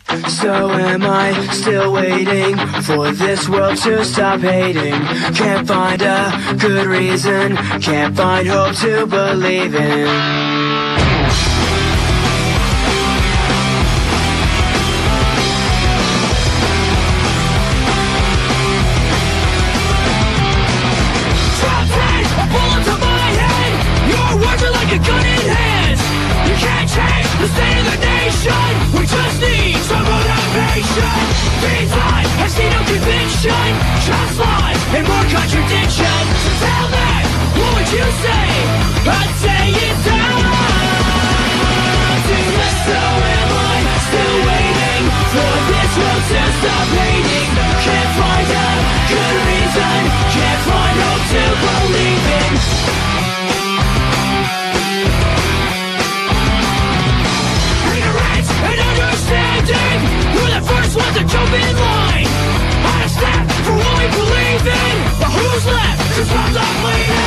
So am I still waiting for this world to stop hating? Can't find a good reason, can't find hope to believe in. Like a gun in hand, you can't change the state of the nation. We just need some motivation. These lies, I see no conviction, just lies and more contradiction. So tell me, what would you say? I'd say it's time to let. So am I still waiting for this world to stop hating? Can't find a good reason, can't find hope to believe in. We're the first ones to jump in line. Out of step for what we believe in. But who's left to stop the bleeding?